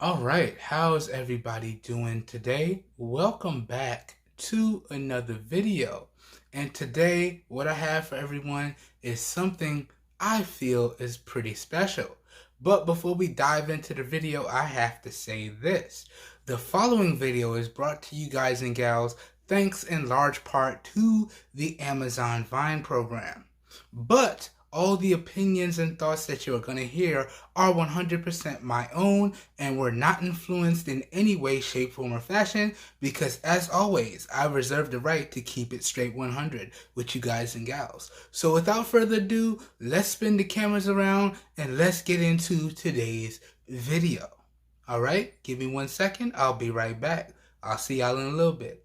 All right, how's everybody doing today? Welcome back to another video. And today, what I have for everyone is something I feel is pretty special. But before we dive into the video, I have to say this. The following video is brought to you guys and gals thanks in large part to the Amazon Vine program. But all the opinions and thoughts that you are going to hear are 100% my own and were not influenced in any way, shape, form, or fashion because, as always, I reserve the right to keep it straight 100 with you guys and gals. So without further ado, let's spin the cameras around and let's get into today's video. Alright, give me 1 second. I'll be right back. I'll see y'all in a little bit.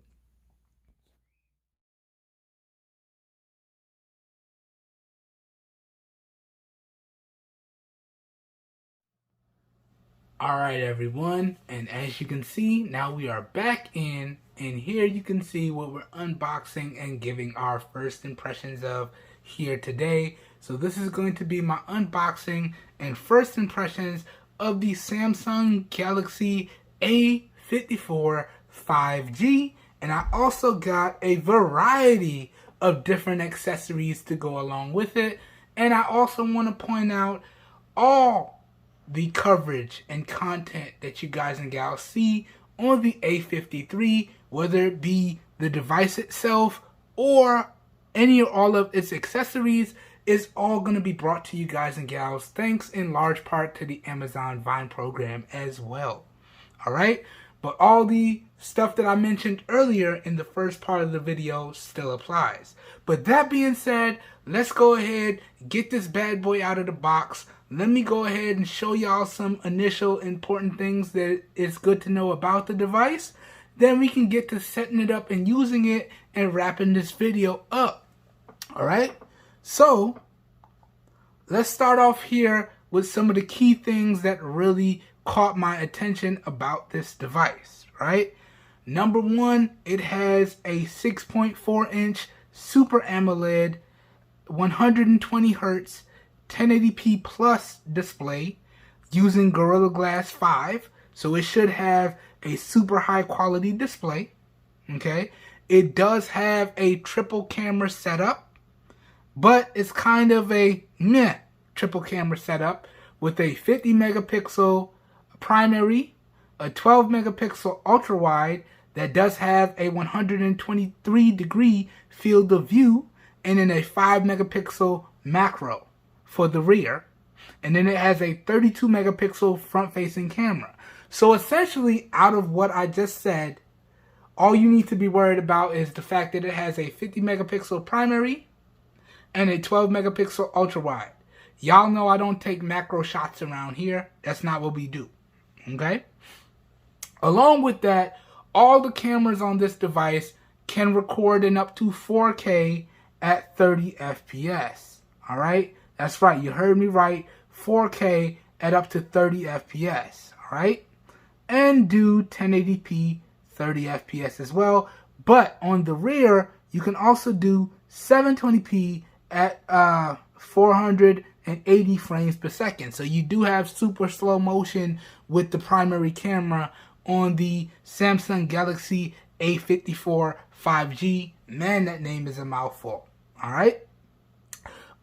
Alright everyone, and as you can see, now we are back in, and here you can see what we're unboxing and giving our first impressions of here today. So this is going to be my unboxing and first impressions of the Samsung Galaxy A54 5G, and I also got a variety of different accessories to go along with it, and I also want to point out all the coverage and content that you guys and gals see on the A53, whether it be the device itself or any or all of its accessories, is all going to be brought to you guys and gals thanks in large part to the Amazon Vine program as well. Alright? But all the stuff that I mentioned earlier in the first part of the video still applies. But that being said, let's go ahead, get this bad boy out of the box. Let me go ahead and show y'all some initial important things that it's good to know about the device. Then we can get to setting it up and using it and wrapping this video up. Alright? So, let's start off here with some of the key things that really caught my attention about this device, right? Number one, it has a 6.4-inch Super AMOLED, 120 Hz, 1080p plus display using Gorilla Glass 5, so it should have a super high quality display. Okay, it does have a triple camera setup, but it's kind of a meh triple camera setup with a 50 megapixel primary, a 12 megapixel ultra wide that does have a 123 degree field of view, and then a 5 megapixel macro for the rear, and then it has a 32 megapixel front facing camera. So essentially, out of what I just said, all you need to be worried about is the fact that it has a 50 megapixel primary and a 12 megapixel ultra wide. Y'all know I don't take macro shots around here. That's not what we do. Okay? Along with that, all the cameras on this device can record in up to 4K at 30 FPS. Alright? That's right, you heard me right, 4K at up to 30 FPS, alright? And do 1080p 30 FPS as well. But on the rear, you can also do 720p at 480 frames per second. So you do have super slow motion with the primary camera on the Samsung Galaxy A54 5G. Man, that name is a mouthful, alright?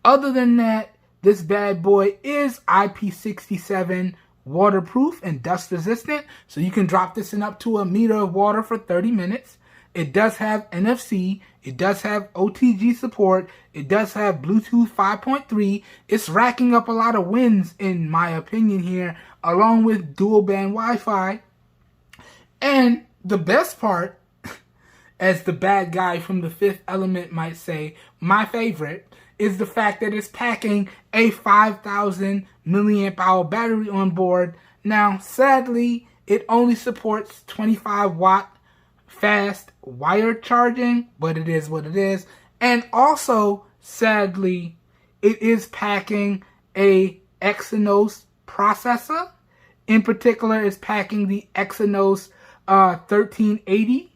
Other than that, this bad boy is IP67 waterproof and dust resistant, so you can drop this in up to a meter of water for 30 minutes. It does have NFC, it does have OTG support, it does have Bluetooth 5.3. It's racking up a lot of wins in my opinion here, along with dual band Wi-Fi. And the best part, as the bad guy from The Fifth Element might say, my favorite, is the fact that it's packing a 5,000 milliamp hour battery on board. Now, sadly, it only supports 25 watt fast wired charging, but it is what it is. And also, sadly, it is packing a Exynos processor. In particular, it's packing the Exynos 1380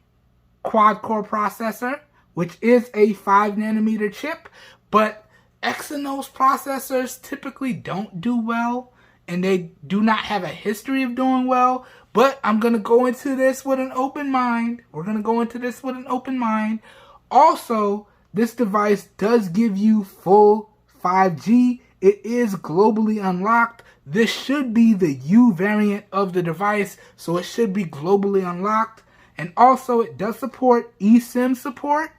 quad-core processor, which is a 5 nanometer chip, but Exynos processors typically don't do well and they do not have a history of doing well. But I'm going to go into this with an open mind. We're going to go into this with an open mind. Also, this device does give you full 5G. It is globally unlocked. This should be the U variant of the device, so it should be globally unlocked. And also, it does support eSIM support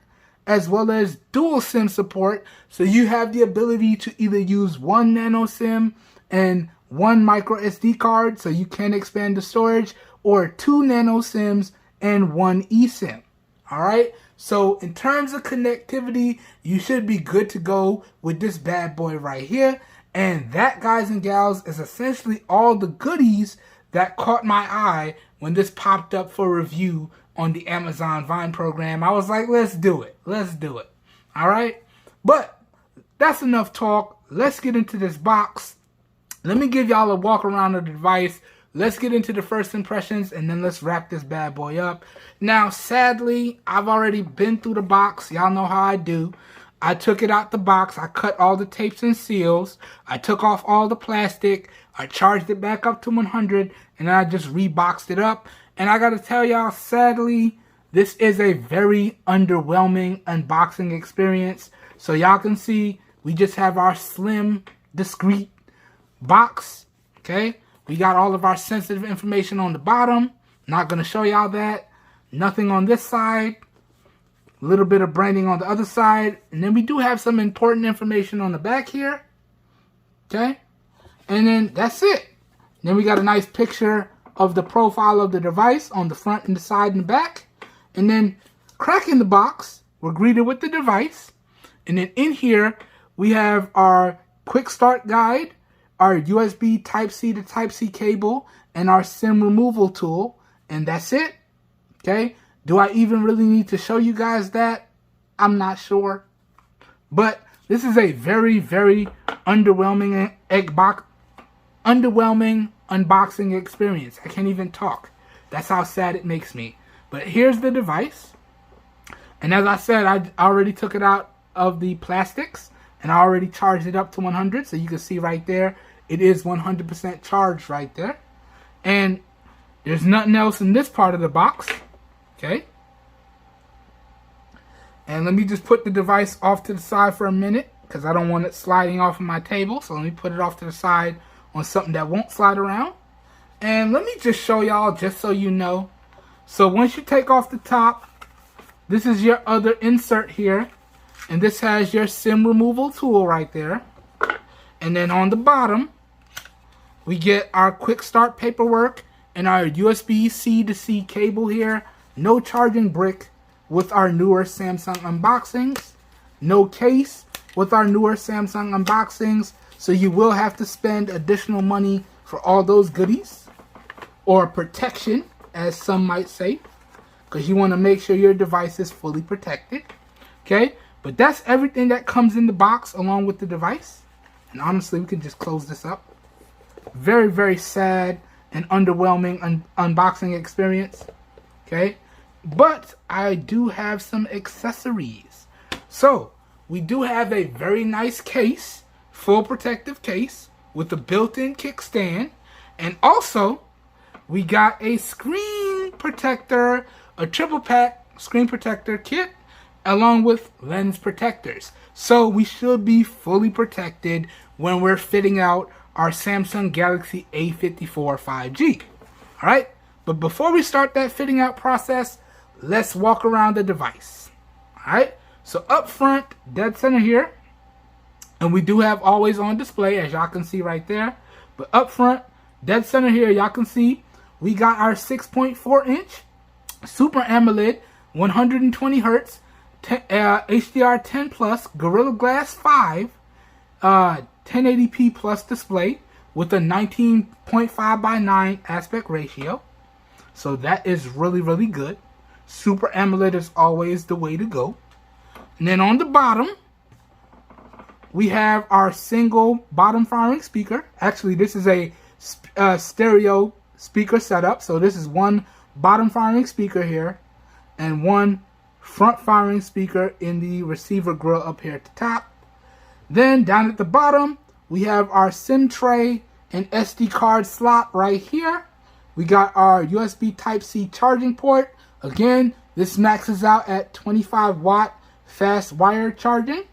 as well as dual SIM support. So you have the ability to either use one nano SIM and one micro SD card, so you can expand the storage, or two nano SIMs and one eSIM. All right. So in terms of connectivity, you should be good to go with this bad boy right here. And that, guys and gals, is essentially all the goodies that caught my eye when this popped up for review on the Amazon Vine program. I was like, let's do it. Let's do it. All right. But that's enough talk. Let's get into this box. Let me give y'all a walk around of the device. Let's get into the first impressions, and then let's wrap this bad boy up. Now, sadly, I've already been through the box. Y'all know how I do. I took it out the box. I cut all the tapes and seals. I took off all the plastic. I charged it back up to 100, and then I just reboxed it up. And I got to tell y'all, sadly, this is a very underwhelming unboxing experience. So y'all can see we just have our slim, discreet box. Okay, we got all of our sensitive information on the bottom. Not going to show y'all that. Nothing on this side. A little bit of branding on the other side. And then we do have some important information on the back here. Okay. And then that's it. Then we got a nice picture of the profile of the device on the front and the side and the back. And then cracking the box, we're greeted with the device. And then in here, we have our quick start guide, our USB Type-C to Type-C cable, and our SIM removal tool. And that's it. Okay. Do I even really need to show you guys that? I'm not sure. But this is a very, very underwhelming unboxing experience. I can't even talk. That's how sad it makes me. But here's the device. And as I said, I already took it out of the plastics. And I already charged it up to 100. So you can see right there, it is 100% charged right there. And there's nothing else in this part of the box. Okay. And let me just put the device off to the side for a minute, because I don't want it sliding off of my table. So let me put it off to the side on something that won't slide around. And let me just show y'all, just so you know. So once you take off the top, this is your other insert here. And this has your SIM removal tool right there. And then on the bottom, we get our quick start paperwork and our USB-C to C cable here. No charging brick with our newer Samsung unboxings. No case with our newer Samsung unboxings. So you will have to spend additional money for all those goodies. Or protection, as some might say. Because you want to make sure your device is fully protected. Okay? But that's everything that comes in the box along with the device. And honestly, we can just close this up. Very, very sad and underwhelming unboxing experience. Okay? But I do have some accessories. So, we do have a very nice case, full protective case, with a built-in kickstand. And also, we got a screen protector, a triple pack screen protector kit, along with lens protectors. So, we should be fully protected when we're fitting out our Samsung Galaxy A54 5G. Alright? But before we start that fitting out process, let's walk around the device. Alright, so up front, dead center here, and we do have always on display, as y'all can see right there. But up front, dead center here, y'all can see we got our 6.4 inch Super AMOLED 120 Hertz HDR 10 Plus Gorilla Glass 5 1080p plus display with a 19.5 by 9 aspect ratio. So that is really, really good. Super AMOLED is always the way to go. And then on the bottom, we have our single bottom firing speaker. Actually, this is a stereo speaker setup. So this is one bottom firing speaker here and one front firing speaker in the receiver grill up here at the top. Then down at the bottom, we have our SIM tray, an SD card slot right here. We got our USB Type-C charging port. Again, this maxes out at 25 watt fast wire charging.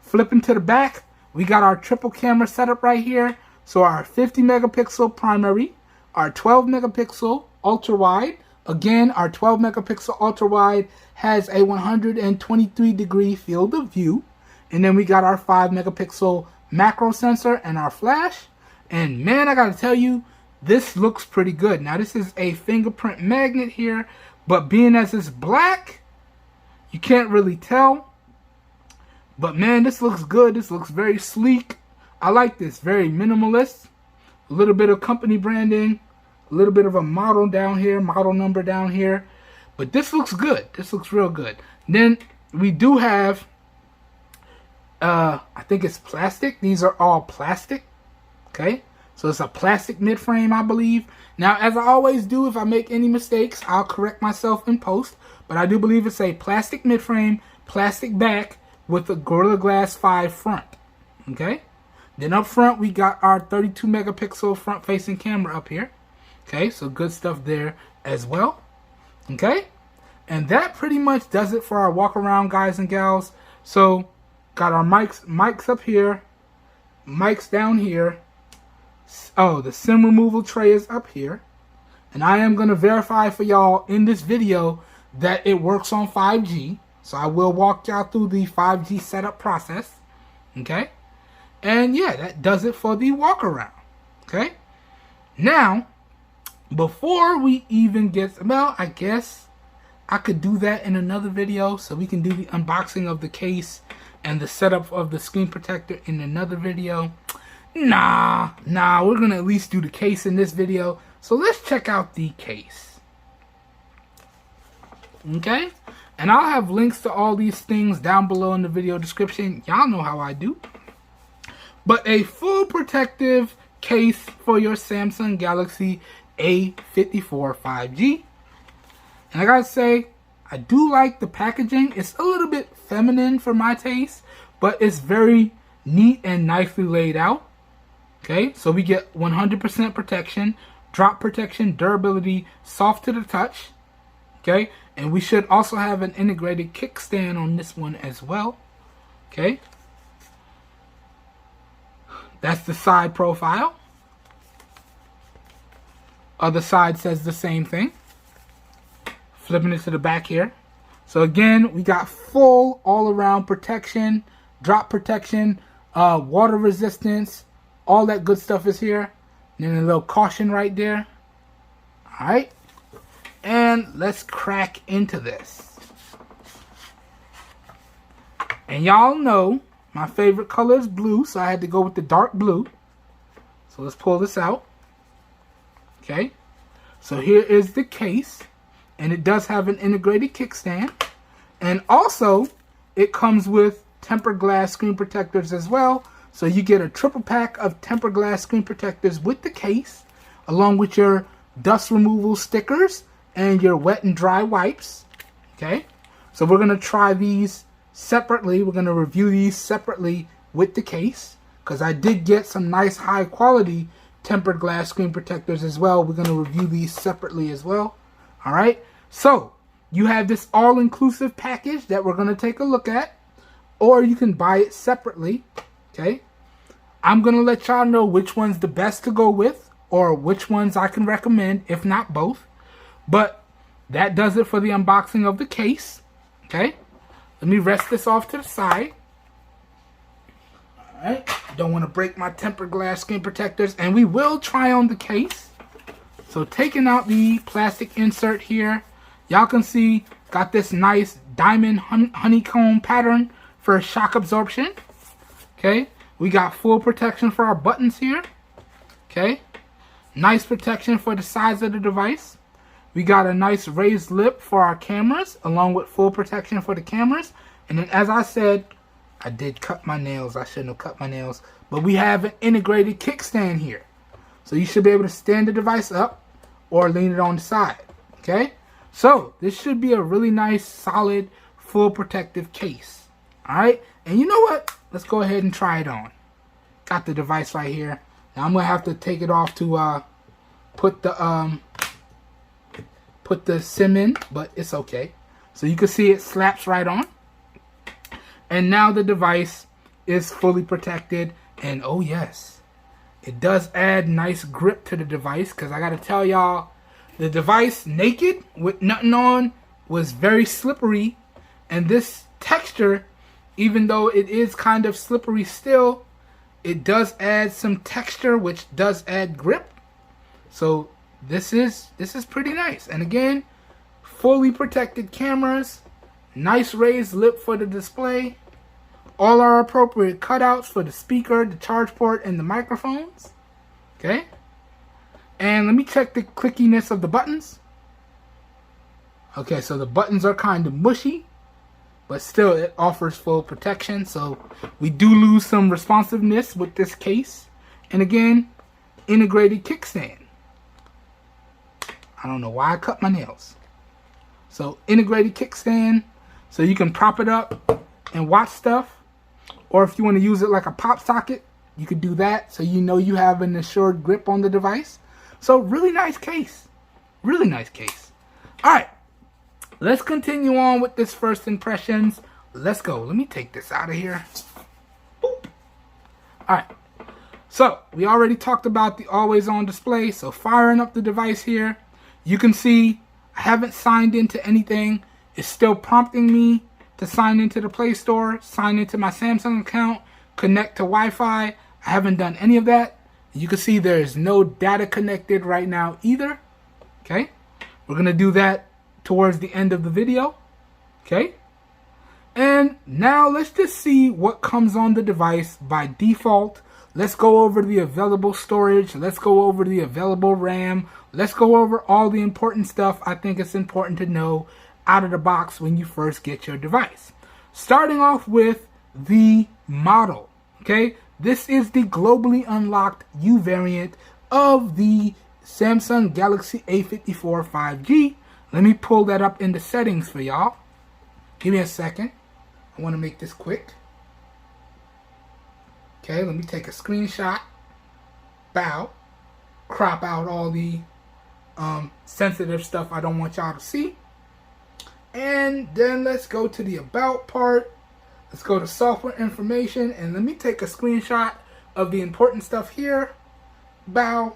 Flipping to the back, we got our triple camera setup right here. So our 50 megapixel primary, our 12 megapixel ultra wide. Again, our 12 megapixel ultra wide has a 123 degree field of view. And then we got our 5 megapixel macro sensor and our flash. And man, I gotta tell you, this looks pretty good. Now this is a fingerprint magnet here, but being as it's black, you can't really tell. But man, this looks good. This looks very sleek. I like this. Very minimalist. A little bit of company branding. A little bit of a model down here. Model number down here. But this looks good. This looks real good. Then we do have, I think it's plastic. These are all plastic. Okay. So it's a plastic mid-frame, I believe. Now, as I always do, if I make any mistakes, I'll correct myself in post. But I do believe it's a plastic mid-frame, plastic back, with a Gorilla Glass 5 front. Okay. Then up front, we got our 32 megapixel front facing camera up here. Okay. So good stuff there as well. Okay. And that pretty much does it for our walk around, guys and gals. So got our mics up here, mics down here. Oh, the SIM removal tray is up here. And I am going to verify for y'all in this video that it works on 5G. So I will walk y'all through the 5G setup process. Okay. And yeah, that does it for the walk around. Okay. Now, before we even get, well, I guess I could do that in another video. So we can do the unboxing of the case and the setup of the screen protector in another video. Nah, we're going to at least do the case in this video. So let's check out the case. Okay. And I'll have links to all these things down below in the video description. Y'all know how I do. But a full protective case for your Samsung Galaxy A54 5G. And I gotta say, I do like the packaging. It's a little bit feminine for my taste, but it's very neat and nicely laid out. Okay, so we get 100% protection, drop protection, durability, soft to the touch. Okay, and we should also have an integrated kickstand on this one as well. Okay, that's the side profile. Other side says the same thing. Flipping it to the back here. So again, we got full all-around protection, drop protection, water resistance, all that good stuff is here. And then a little caution right there. All right. And let's crack into this. And y'all know my favorite color is blue, so I had to go with the dark blue. So let's pull this out. Okay. So here is the case. And it does have an integrated kickstand. And also, it comes with tempered glass screen protectors as well. So you get a triple pack of tempered glass screen protectors with the case, along with your dust removal stickers and your wet and dry wipes. Okay, so we're going to try these separately. We're going to review these separately with the case, because I did get some nice high quality tempered glass screen protectors as well. We're going to review these separately as well. All right, so you have this all-inclusive package that we're going to take a look at, or you can buy it separately. Okay, I'm going to let y'all know which one's the best to go with, or which ones I can recommend, if not both. But that does it for the unboxing of the case. Okay, let me rest this off to the side. Alright, don't want to break my tempered glass screen protectors. And we will try on the case. So taking out the plastic insert here, y'all can see got this nice diamond honeycomb pattern for shock absorption. Okay, we got full protection for our buttons here. Okay, nice protection for the size of the device. We got a nice raised lip for our cameras, along with full protection for the cameras. And then, as I said, I did cut my nails. I shouldn't have cut my nails. But we have an integrated kickstand here. So you should be able to stand the device up or lean it on the side. Okay? So this should be a really nice, solid, full protective case. Alright? And you know what? Let's go ahead and try it on. Got the device right here. Now I'm gonna have to take it off to put the SIM in, but it's okay. So you can see it slaps right on. And now the device is fully protected. And oh yes, it does add nice grip to the device, because I gotta tell y'all, the device naked with nothing on was very slippery. And this texture, even though it is kind of slippery still, it does add some texture, which does add grip. So this is pretty nice. And again, fully protected cameras, nice raised lip for the display, all our appropriate cutouts for the speaker, the charge port, and the microphones. Okay. And let me check the clickiness of the buttons. Okay, so the buttons are kind of mushy, but still it offers full protection. So we do lose some responsiveness with this case. And again, integrated kickstand. I don't know why I cut my nails. So integrated kickstand, so you can prop it up and watch stuff. Or if you want to use it like a pop socket, you could do that, so you know you have an assured grip on the device. So really nice case. Really nice case. Alright, let's continue on with this first impressions. Let's go. Let me take this out of here. Boop. Alright, so we already talked about the always on display. So firing up the device here, you can see I haven't signed into anything. It's still prompting me to sign into the Play Store, sign into my Samsung account, connect to Wi-Fi. I haven't done any of that. You can see there is no data connected right now either. Okay, we're gonna do that towards the end of the video. Okay, and now let's just see what comes on the device by default. Let's go over the available storage. Let's go over the available RAM. Let's go over all the important stuff I think it's important to know out of the box when you first get your device. Starting off with the model. Okay, this is the globally unlocked U variant of the Samsung Galaxy A54 5G. Let me pull that up in the settings for y'all. Give me a second. I want to make this quick. Okay, let me take a screenshot. Bow. Crop out all the sensitive stuff I don't want y'all to see. And then let's go to the about part. Let's go to software information, and let me take a screenshot of the important stuff here. Bow.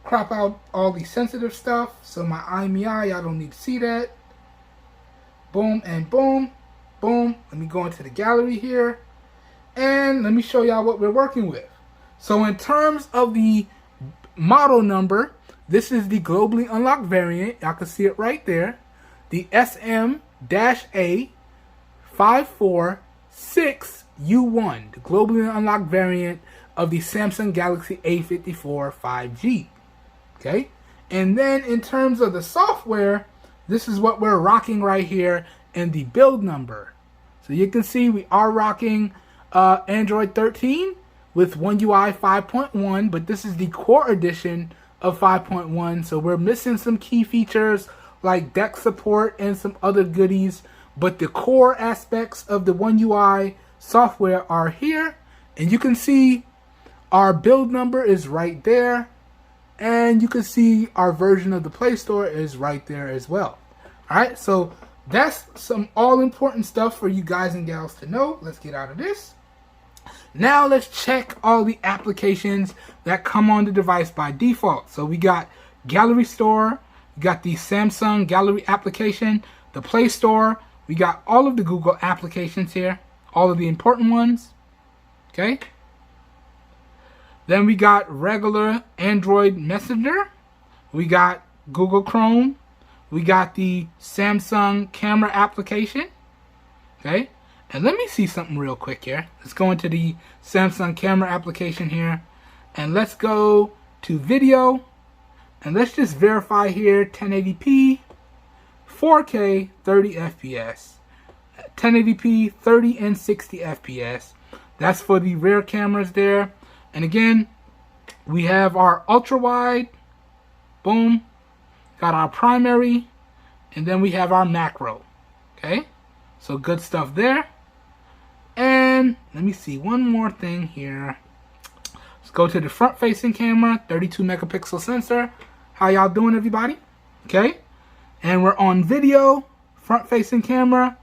Crop out all the sensitive stuff. So my IMEI, y'all don't need to see that. Boom and boom. Boom. Let me go into the gallery here. And let me show y'all what we're working with. So in terms of the model number, this is the globally unlocked variant. Y'all can see it right there. The SM-A546U1, the globally unlocked variant of the Samsung Galaxy A54 5G. Okay, and then in terms of the software, this is what we're rocking right here in the build number. So you can see we are rocking Android 13 with One UI 5.1, but this is the core edition of 5.1, so we're missing some key features like deck support and some other goodies, but the core aspects of the One UI software are here, and you can see our build number is right there, and you can see our version of the Play Store is right there as well. Alright, so that's some all-important stuff for you guys and gals to know. Let's get out of this. Now let's check all the applications that come on the device by default. So we got Gallery Store, we got the Samsung Gallery application, the Play Store, we got all of the Google applications here, all of the important ones. Okay. Then we got regular Android Messenger, we got Google Chrome, we got the Samsung camera application. Okay. And let me see something real quick here. Let's go into the Samsung camera application here. And let's go to video. And let's just verify here 1080p, 4K, 30 FPS. 1080p, 30 and 60 FPS. That's for the rear cameras there. And again, we have our ultra wide. Boom. Got our primary. And then we have our macro. Okay. So good stuff there. And let me see one more thing here. Let's go to the front-facing camera, 32 megapixel sensor. How y'all doing, everybody? Okay. And we're on video, front-facing camera,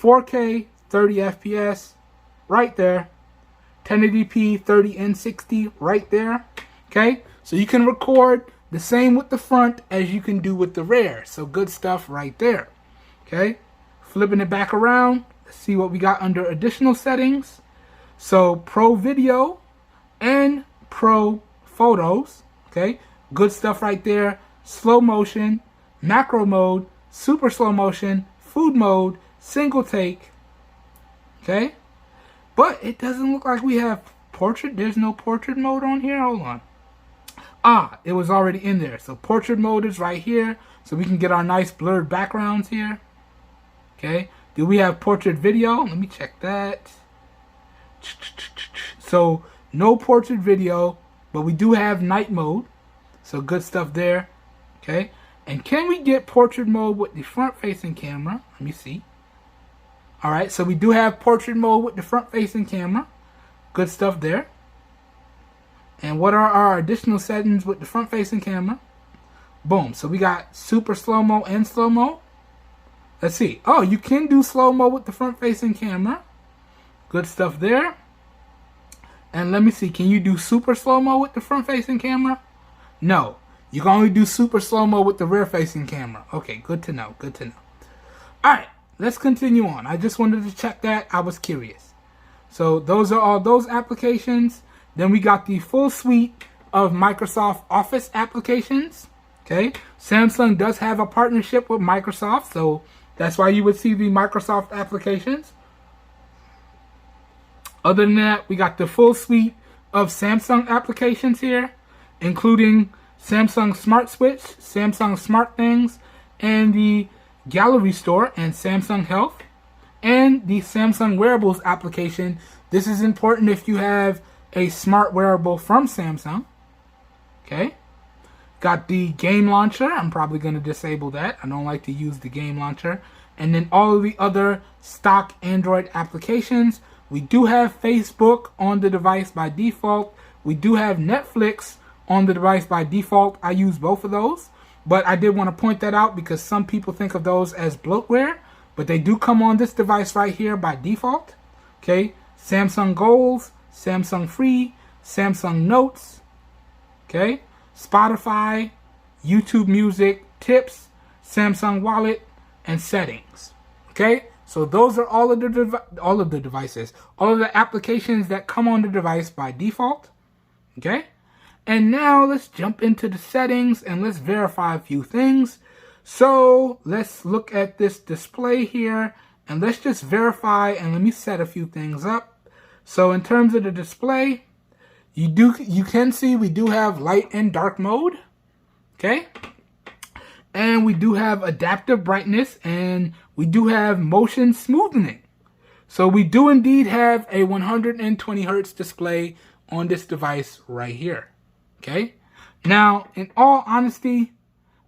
4K, 30 FPS, right there. 1080p, 30 and 60, right there. Okay. So you can record the same with the front as you can do with the rear. So good stuff right there. Okay. Flipping it back around. Let's see what we got under additional settings. So Pro Video and Pro Photos. Okay. Good stuff right there. Slow motion, macro mode, super slow motion, food mode, single take. Okay. But it doesn't look like we have portrait. There's no portrait mode on here. Hold on. Ah, it was already in there. So portrait mode is right here. So we can get our nice blurred backgrounds here. Okay. Do we have portrait video? Let me check that. So no portrait video, but we do have night mode. So good stuff there. Okay. And can we get portrait mode with the front facing camera? Let me see. All right. So we do have portrait mode with the front facing camera. Good stuff there. And what are our additional settings with the front facing camera? Boom. So we got super slow-mo and slow-mo. Let's see. Oh, you can do slow-mo with the front facing camera. Good stuff there. And let me see. Can you do super slow-mo with the front facing camera? No. You can only do super slow-mo with the rear facing camera. Okay, good to know. Good to know. All right. Let's continue on. I just wanted to check that. I was curious. So those are all those applications. Then we got the full suite of Microsoft Office applications. Okay. Samsung does have a partnership with Microsoft, so that's why you would see the Microsoft applications. Other than that, we got the full suite of Samsung applications here, including Samsung Smart Switch, Samsung Smart Things, and the Gallery Store and Samsung Health, and the Samsung Wearables application. This is important if you have a smart wearable from Samsung. Okay. Got the game launcher. I'm probably going to disable that. I don't like to use the game launcher. And then all of the other stock Android applications. We do have Facebook on the device by default. We do have Netflix on the device by default. I use both of those. But I did want to point that out because some people think of those as bloatware. But they do come on this device right here by default. Okay. Samsung Goals, Samsung Free, Samsung Notes, okay, Spotify, YouTube Music, Tips, Samsung Wallet, and Settings. Okay, so those are all of the devices, all of the applications that come on the device by default. Okay, and now let's jump into the settings and let's verify a few things. So let's look at this display here and let's just verify, and let me set a few things up. So in terms of the display, you can see we do have light and dark mode. Okay. And we do have adaptive brightness and we do have motion smoothing. So we do indeed have a 120 hertz display on this device right here. Okay. Now, in all honesty,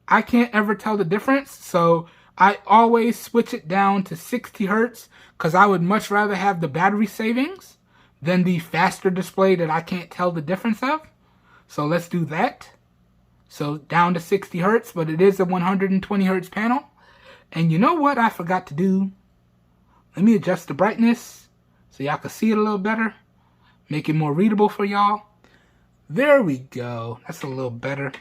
I can't ever tell the difference. So I always switch it down to 60 hertz because I would much rather have the battery savings than the faster display that I can't tell the difference of. So let's do that. So down to 60 hertz, but it is a 120 hertz panel. And you know what I forgot to do? Let me adjust the brightness so y'all can see it a little better. Make it more readable for y'all. There we go. That's a little better.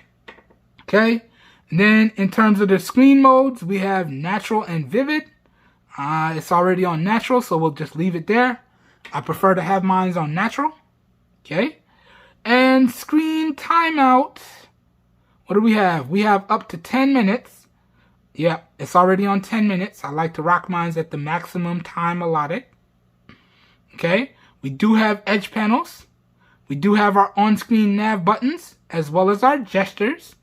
Okay. And then in terms of the screen modes, we have natural and vivid. It's already on natural, so we'll just leave it there. I prefer to have mine on natural. Okay. And screen timeout. What do we have? We have up to 10 minutes. Yep, it's already on 10 minutes. I like to rock mine at the maximum time allotted. Okay. We do have edge panels. We do have our on-screen nav buttons as well as our gestures.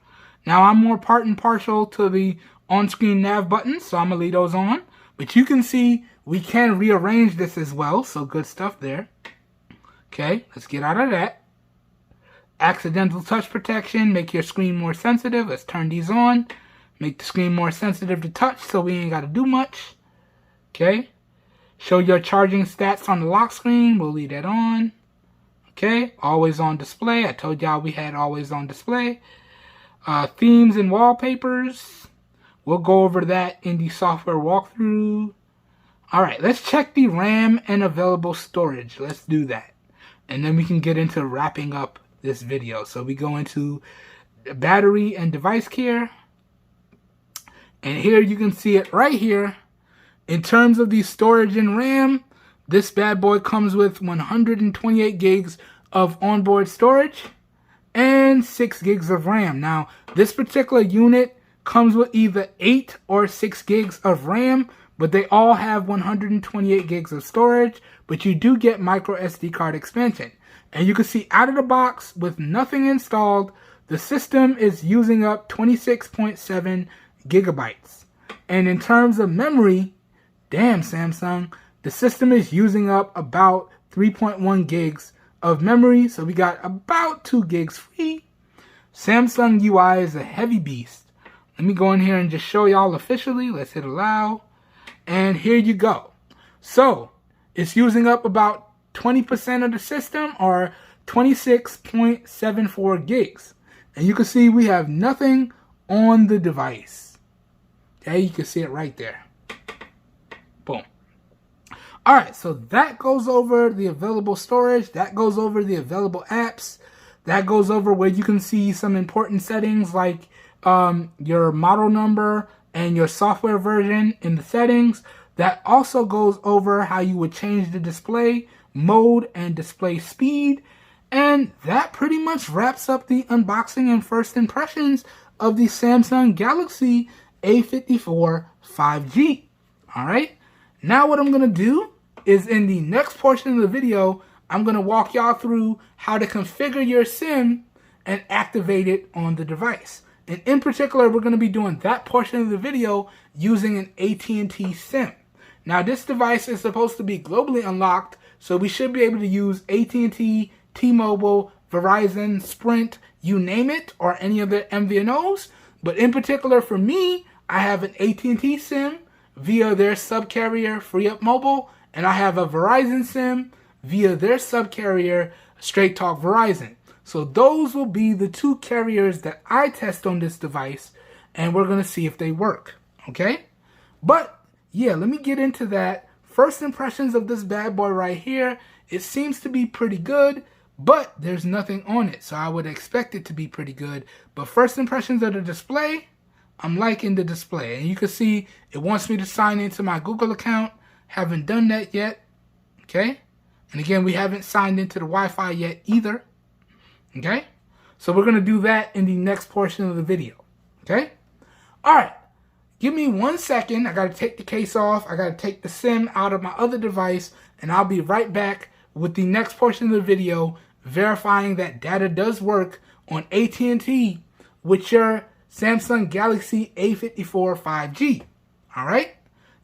Now, I'm more part and partial to the on-screen nav buttons, so I'm going to leave those on. But you can see we can rearrange this as well, so good stuff there. Okay, let's get out of that. Accidental touch protection, make your screen more sensitive. Let's turn these on. Make the screen more sensitive to touch so we ain't got to do much. Okay. Show your charging stats on the lock screen. We'll leave that on. Okay, always on display. I told y'all we had always on display. Themes and wallpapers. We'll go over that in the software walkthrough. Alright, let's check the RAM and available storage. Let's do that. And then we can get into wrapping up this video. So we go into battery and device care. And here you can see it right here. In terms of the storage and RAM, this bad boy comes with 128 gigs of onboard storage and 6 gigs of RAM. Now, this particular unit comes with either 8 or 6 gigs of RAM, but they all have 128 gigs of storage, but you do get micro SD card expansion. And you can see out of the box with nothing installed, the system is using up 26.7 gigabytes. And in terms of memory, damn Samsung, the system is using up about 3.1 gigs of memory, so we got about 2 gigs free. Samsung UI is a heavy beast. Let me go in here and just show y'all officially. Let's hit allow. And here you go. So, it's using up about 20% of the system, or 26.74 gigs. And you can see we have nothing on the device. Okay, you can see it right there. Boom. Alright, so that goes over the available storage. That goes over the available apps. That goes over where you can see some important settings like your model number and your software version in the settings. That also goes over how you would change the display mode and display speed. And that pretty much wraps up the unboxing and first impressions of the Samsung Galaxy A54 5G. Alright, now what I'm going to do is in the next portion of the video, I'm going to walk y'all through how to configure your SIM and activate it on the device. And in particular, we're going to be doing that portion of the video using an AT&T SIM. Now, this device is supposed to be globally unlocked, so we should be able to use AT&T, T-Mobile, Verizon, Sprint, you name it, or any of the MVNOs. But in particular for me, I have an AT&T SIM via their subcarrier FreeUp Mobile, and I have a Verizon SIM via their subcarrier Straight Talk Verizon. So those will be the two carriers that I test on this device, and we're going to see if they work, okay? But, yeah, let me get into that. First impressions of this bad boy right here, it seems to be pretty good, but there's nothing on it, so I would expect it to be pretty good. But first impressions of the display, I'm liking the display. And you can see it wants me to sign into my Google account. Haven't done that yet, okay? And again, we haven't signed into the Wi-Fi yet either, okay? So we're going to do that in the next portion of the video, okay? All right, give me 1 second. I got to take the case off. I got to take the SIM out of my other device, and I'll be right back with the next portion of the video verifying that data does work on AT&T with your Samsung Galaxy A54 5G. All right?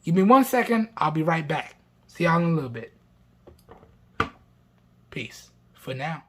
Give me 1 second. I'll be right back. See y'all in a little bit. Peace for now.